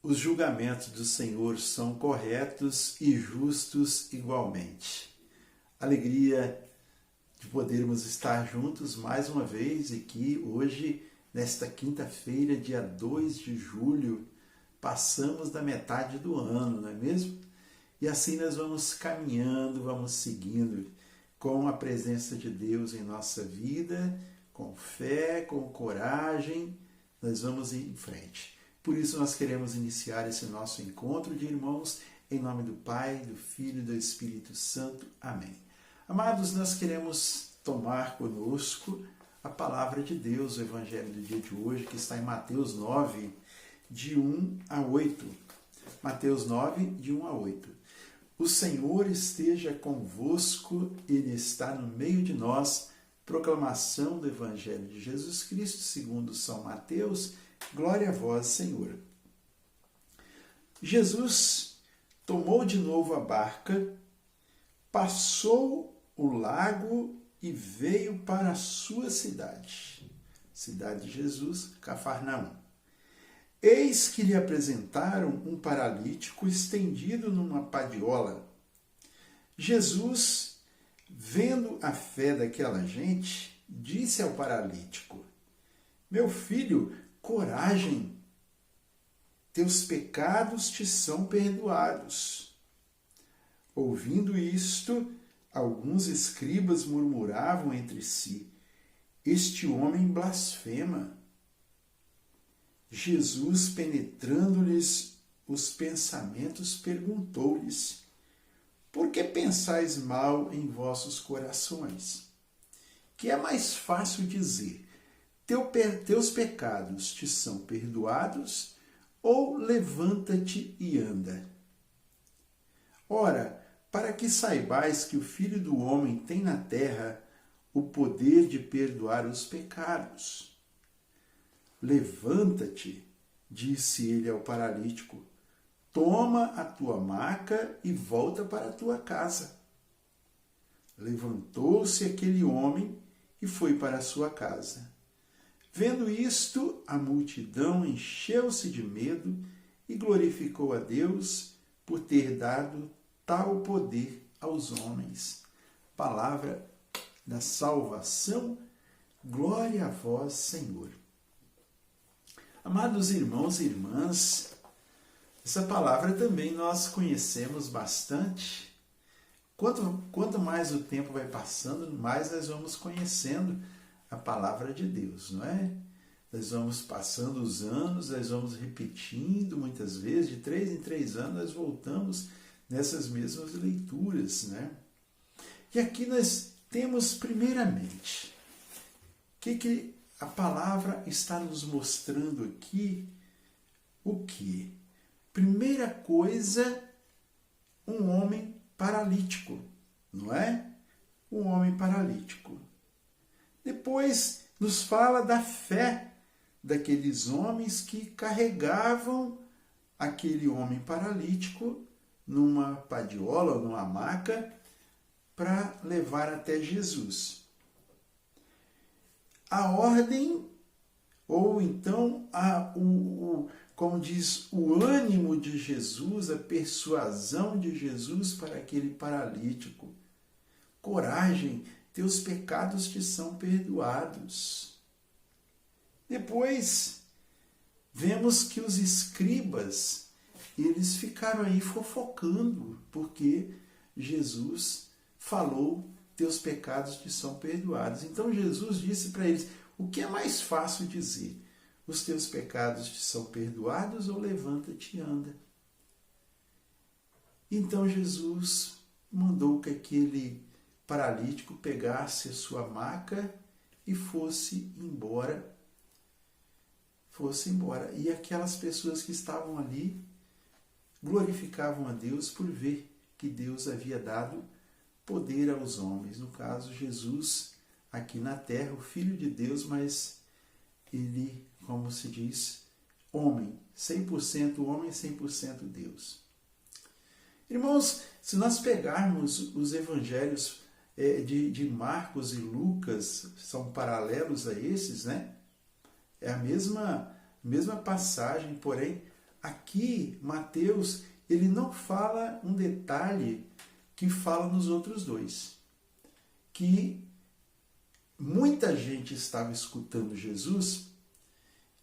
Os julgamentos do Senhor são corretos e justos igualmente. Alegria de podermos estar juntos mais uma vez aqui hoje, nesta quinta-feira, dia 2 de julho, passamos da metade do ano, não é mesmo? E assim nós vamos caminhando, vamos seguindo com a presença de Deus em nossa vida, com fé, com coragem, nós vamos ir em frente. Por isso nós queremos iniciar esse nosso encontro de irmãos em nome do Pai, do Filho e do Espírito Santo. Amém. Amados, nós queremos tomar conosco a palavra de Deus, o Evangelho do dia de hoje, que está em Mateus 9, de 1 a 8. Mateus 9, de 1 a 8. O Senhor esteja convosco, Ele está no meio de nós. Proclamação do Evangelho de Jesus Cristo, segundo São Mateus. Glória a vós, Senhor. Jesus tomou de novo a barca, passou o lago e veio para a sua cidade. Cidade de Jesus, Cafarnaum. Eis que lhe apresentaram um paralítico estendido numa padiola. Jesus, vendo a fé daquela gente, disse ao paralítico: Meu filho, coragem, teus pecados te são perdoados. Ouvindo isto, alguns escribas murmuravam entre si: Este homem blasfema. Jesus, penetrando-lhes os pensamentos, perguntou-lhes: Por que pensais mal em vossos corações? Que é mais fácil dizer: Teus pecados te são perdoados, ou levanta-te e anda? Ora, para que saibais que o Filho do Homem tem na terra o poder de perdoar os pecados. Levanta-te, disse ele ao paralítico, toma a tua maca e volta para a tua casa. Levantou-se aquele homem e foi para a sua casa. Vendo isto, a multidão encheu-se de medo e glorificou a Deus por ter dado tal poder aos homens. Palavra da salvação, glória a vós, Senhor. Amados irmãos e irmãs, essa palavra também nós conhecemos bastante. Quanto mais o tempo vai passando, mais nós vamos conhecendo a palavra de Deus, não é? Nós vamos passando os anos, nós vamos repetindo muitas vezes, de 3 em 3 anos nós voltamos nessas mesmas leituras, né? E aqui nós temos primeiramente, o que a palavra está nos mostrando aqui? O que? Primeira coisa, um homem paralítico, não é? Um homem paralítico. Depois nos fala da fé daqueles homens que carregavam aquele homem paralítico numa padiola, numa maca, para levar até Jesus. A ordem, ou então, como diz, o ânimo de Jesus, a persuasão de Jesus para aquele paralítico. Coragem, teus pecados te são perdoados. Depois, vemos que os escribas, eles ficaram aí fofocando, porque Jesus falou, teus pecados te são perdoados. Então Jesus disse para eles, o que é mais fácil dizer? Os teus pecados te são perdoados ou levanta-te e anda? Então Jesus mandou que aquele paralítico pegasse a sua maca e fosse embora. E aquelas pessoas que estavam ali glorificavam a Deus por ver que Deus havia dado poder aos homens. No caso, Jesus aqui na terra, o Filho de Deus, mas ele, como se diz, homem, 100% homem, 100% Deus. Irmãos, se nós pegarmos os evangelhos de Marcos e Lucas, são paralelos a esses, né? É a mesma passagem, porém aqui Mateus, ele não fala um detalhe que fala nos outros dois, que muita gente estava escutando Jesus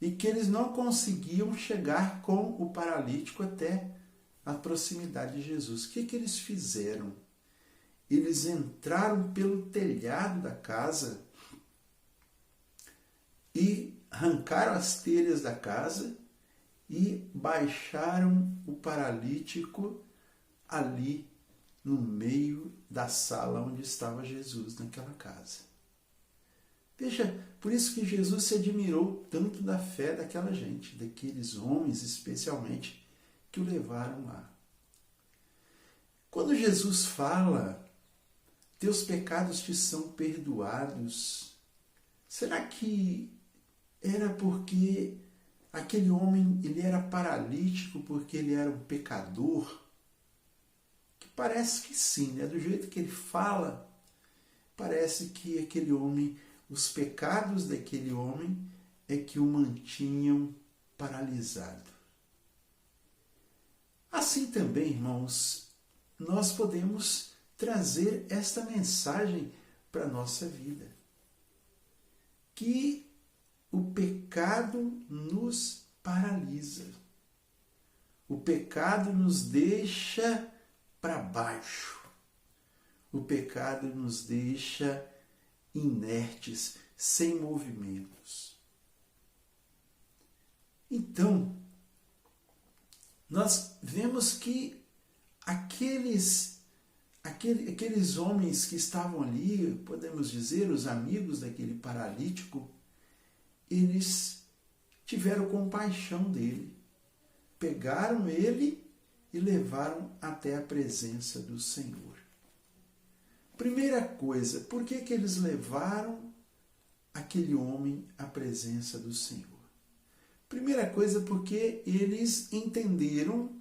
e que eles não conseguiam chegar com o paralítico até a proximidade de Jesus. O que eles fizeram? Eles entraram pelo telhado da casa e arrancaram as telhas da casa e baixaram o paralítico ali no meio da sala onde estava Jesus, naquela casa. Veja, por isso que Jesus se admirou tanto da fé daquela gente, daqueles homens especialmente, que o levaram lá. Quando Jesus fala, teus pecados te são perdoados, será que era porque aquele homem ele era paralítico porque ele era um pecador? Que parece que sim, né? Do jeito que ele fala, parece que aquele homem, os pecados daquele homem é que o mantinham paralisado. Assim também, irmãos, nós podemos trazer esta mensagem para a nossa vida. Que o pecado nos paralisa. O pecado nos deixa para baixo. O pecado nos deixa inertes, sem movimentos. Então, nós vemos que aqueles homens que estavam ali, podemos dizer, os amigos daquele paralítico, eles tiveram compaixão dele, pegaram ele e levaram até a presença do Senhor. Primeira coisa, por que eles levaram aquele homem à presença do Senhor? Primeira coisa, porque eles entenderam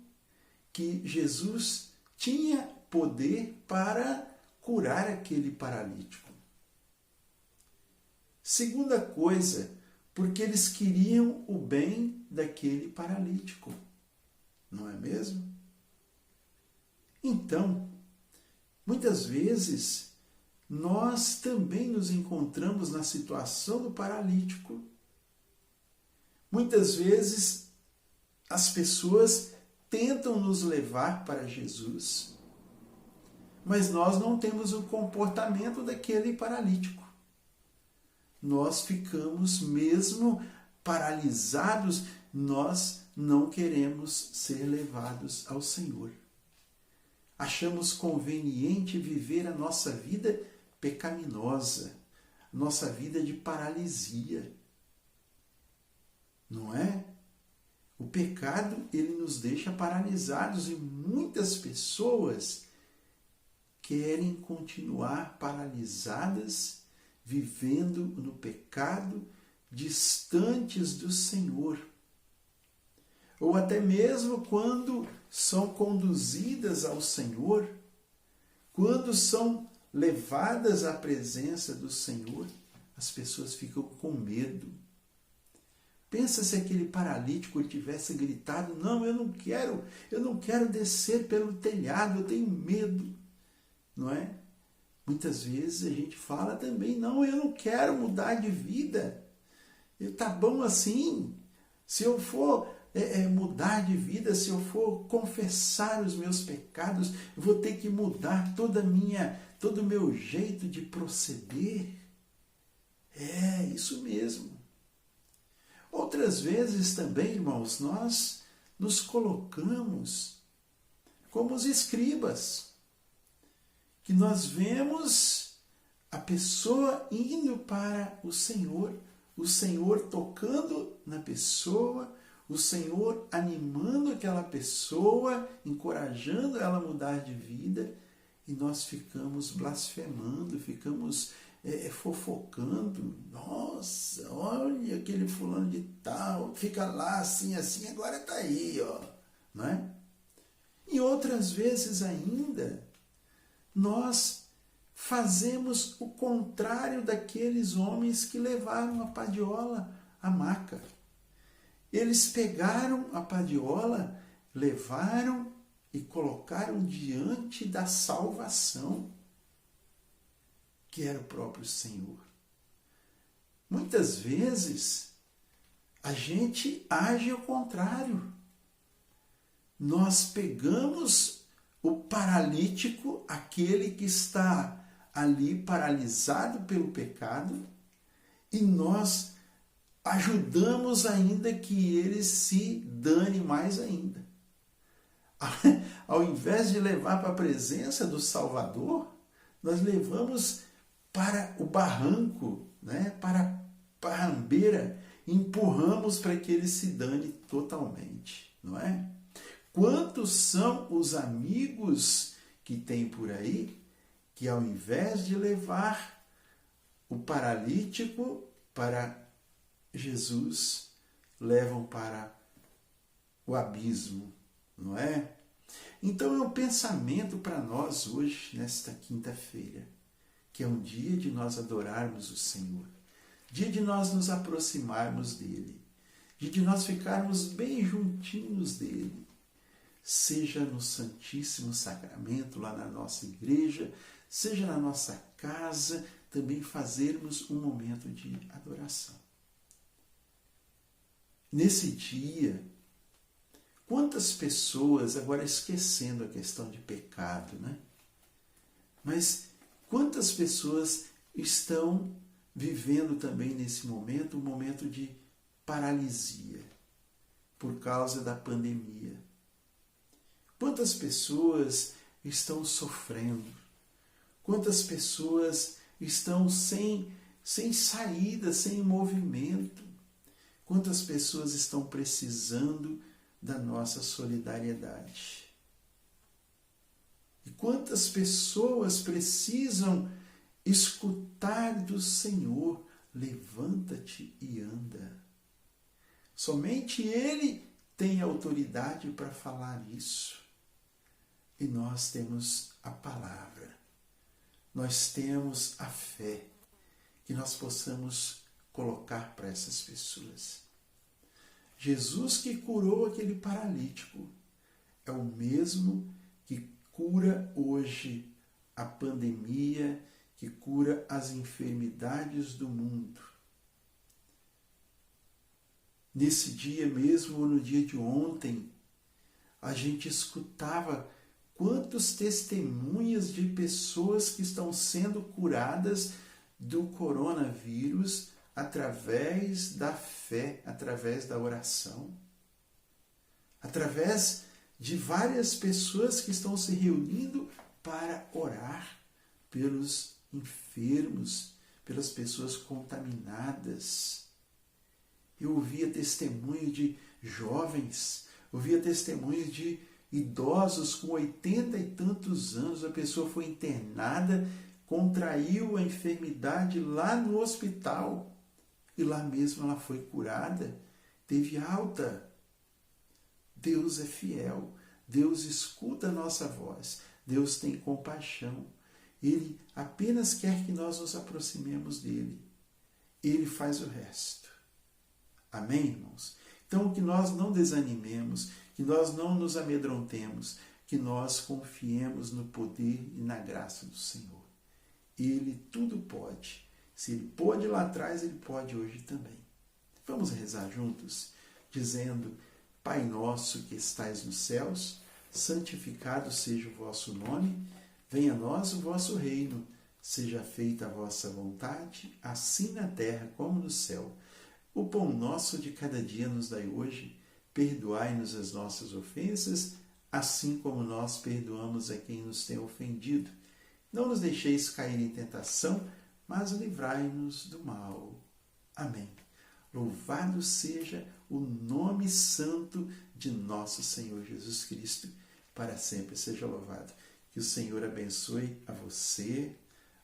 que Jesus tinha poder para curar aquele paralítico. Segunda coisa, porque eles queriam o bem daquele paralítico. Não é mesmo? Então, muitas vezes, nós também nos encontramos na situação do paralítico. Muitas vezes, as pessoas tentam nos levar para Jesus, mas nós não temos o comportamento daquele paralítico. Nós ficamos mesmo paralisados, nós não queremos ser levados ao Senhor. Achamos conveniente viver a nossa vida pecaminosa, nossa vida de paralisia. Não é? O pecado, ele nos deixa paralisados e muitas pessoas querem continuar paralisadas, vivendo no pecado, distantes do Senhor. Ou até mesmo quando são conduzidas ao Senhor, quando são levadas à presença do Senhor, as pessoas ficam com medo. Pensa se aquele paralítico tivesse gritado, não, eu não quero descer pelo telhado, eu tenho medo. Não é? Muitas vezes a gente fala também, não, eu não quero mudar de vida. Tá bom assim. Se eu for mudar de vida, se eu for confessar os meus pecados, eu vou ter que mudar todo o meu jeito de proceder. É, isso mesmo. Outras vezes também, irmãos, nós nos colocamos como os escribas, que nós vemos a pessoa indo para o Senhor tocando na pessoa, o Senhor animando aquela pessoa, encorajando ela a mudar de vida, e nós ficamos blasfemando, ficamos fofocando. Nossa, olha aquele fulano de tal, fica lá assim, agora está aí, ó. Não é? E outras vezes ainda, nós fazemos o contrário daqueles homens que levaram a padiola à maca. Eles pegaram a padiola, levaram e colocaram diante da salvação, que era o próprio Senhor. Muitas vezes, a gente age ao contrário. Nós pegamos o paralítico, aquele que está ali paralisado pelo pecado, e nós ajudamos ainda que ele se dane mais ainda. Ao invés de levar para a presença do Salvador, nós levamos para o barranco, né? Para a parrambeira, e empurramos para que ele se dane totalmente, não é? Quantos são os amigos que tem por aí que, ao invés de levar o paralítico para Jesus, levam para o abismo, não é? Então é um pensamento para nós hoje, nesta quinta-feira, que é um dia de nós adorarmos o Senhor, dia de nós nos aproximarmos dEle, dia de nós ficarmos bem juntinhos dEle, seja no Santíssimo Sacramento, lá na nossa igreja, seja na nossa casa, também fazermos um momento de adoração. Nesse dia, quantas pessoas, agora esquecendo a questão de pecado, né? Mas quantas pessoas estão vivendo também nesse momento um momento de paralisia por causa da pandemia? Quantas pessoas estão sofrendo? Quantas pessoas estão sem saída, sem movimento? Quantas pessoas estão precisando da nossa solidariedade? E quantas pessoas precisam escutar do Senhor: levanta-te e anda. Somente Ele tem autoridade para falar isso. E nós temos a palavra, nós temos a fé, que nós possamos colocar para essas pessoas. Jesus que curou aquele paralítico é o mesmo que cura hoje a pandemia, que cura as enfermidades do mundo. Nesse dia mesmo, ou no dia de ontem, a gente escutava quantos testemunhas de pessoas que estão sendo curadas do coronavírus através da fé, através da oração, através de várias pessoas que estão se reunindo para orar pelos enfermos, pelas pessoas contaminadas. Eu ouvia testemunho de jovens, ouvia testemunho de idosos com 80 e tantos anos. A pessoa foi internada, contraiu a enfermidade lá no hospital e lá mesmo ela foi curada, teve alta. Deus é fiel, Deus escuta a nossa voz, Deus tem compaixão. Ele apenas quer que nós nos aproximemos dele. Ele faz o resto. Amém, irmãos? Então, que nós não desanimemos, que nós não nos amedrontemos, que nós confiemos no poder e na graça do Senhor. Ele tudo pode. Se Ele pôde lá atrás, Ele pode hoje também. Vamos rezar juntos, dizendo: Pai nosso que estais nos céus, santificado seja o vosso nome, venha a nós o vosso reino, seja feita a vossa vontade, assim na terra como no céu. O pão nosso de cada dia nos dai hoje, perdoai-nos as nossas ofensas, assim como nós perdoamos a quem nos tem ofendido. Não nos deixeis cair em tentação, mas livrai-nos do mal. Amém. Louvado seja o nome santo de nosso Senhor Jesus Cristo, para sempre seja louvado. Que o Senhor abençoe a você,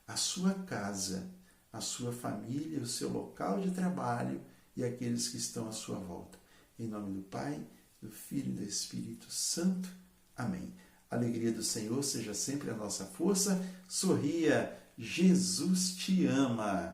a sua casa, a sua família, o seu local de trabalho e aqueles que estão à sua volta. Em nome do Pai, do Filho e do Espírito Santo. Amém. A alegria do Senhor seja sempre a nossa força. Sorria, Jesus te ama.